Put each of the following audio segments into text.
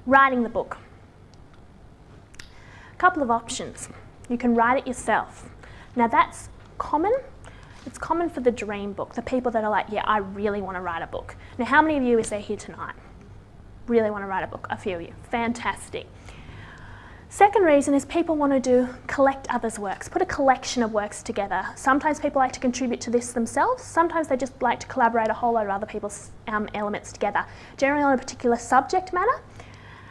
Writing the book. A couple of options. You can write it yourself. Now that's common. It's common for the dream book, the people that are like, yeah, I really want to write a book. Now, how many of you is there here tonight? Really want to write a book? A few of you. Fantastic. Second reason is people want to collect others' works, put a collection of works together. Sometimes people like to contribute to this themselves. Sometimes they just like to collaborate a whole load of other people's elements together, generally on a particular subject matter.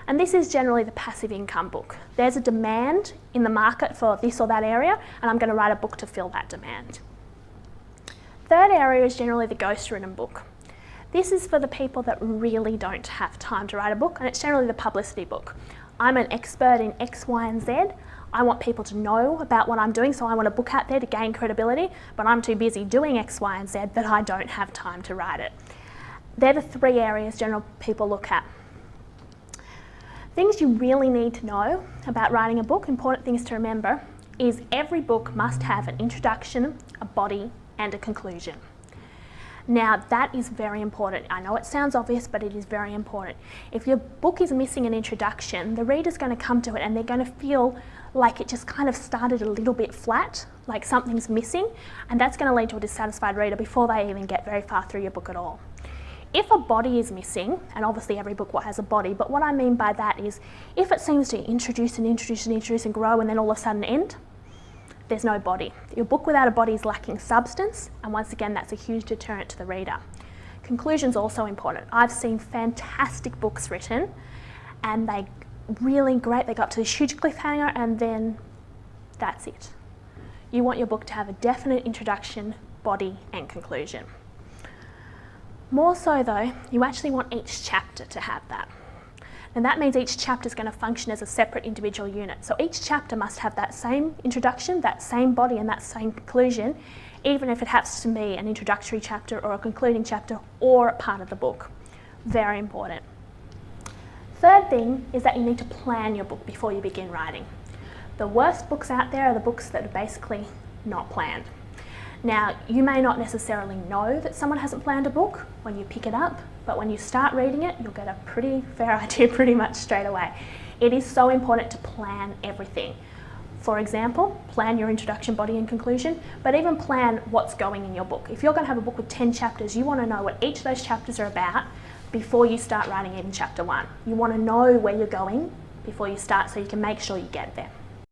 And this is generally the passive income book. There's a demand in the market for this or that area, and I'm going to write a book to fill that demand. Third area is generally the ghost-written book. This is for the people that really don't have time to write a book, and it's generally the publicity book. I'm an expert in X, Y, and Z. I want people to know about what I'm doing, so I want a book out there to gain credibility, but I'm too busy doing X, Y, and Z that I don't have time to write it. They're the three areas general people look at. Things you really need to know about writing a book, important things to remember, is every book must have an introduction, a body, and a conclusion. Now that is very important. I know it sounds obvious, but it is very important. If your book is missing an introduction, the reader's going to come to it and they're going to feel like it just kind of started a little bit flat, like something's missing, and that's going to lead to a dissatisfied reader before they even get very far through your book at all. If a body is missing, and obviously every book has a body, but what I mean by that is if it seems to introduce and grow and then all of a sudden end, there's no body. Your book without a body is lacking substance, and once again, that's a huge deterrent to the reader. Conclusion's also important. I've seen fantastic books written, and they really great. They got up to this huge cliffhanger, and then that's it. You want your book to have a definite introduction, body, and conclusion. More so though, you actually want each chapter to have that. And that means each chapter is going to function as a separate individual unit. So each chapter must have that same introduction, that same body, and that same conclusion, even if it happens to be an introductory chapter or a concluding chapter or part of the book. Very important. Third thing is that you need to plan your book before you begin writing. The worst books out there are the books that are basically not planned. Now, you may not necessarily know that someone hasn't planned a book when you pick it up, but when you start reading it, you'll get a pretty fair idea pretty much straight away. It is so important to plan everything. For example, plan your introduction, body, and conclusion, but even plan what's going in your book. If you're going to have a book with 10 chapters, you want to know what each of those chapters are about before you start writing even chapter 1. You want to know where you're going before you start so you can make sure you get there.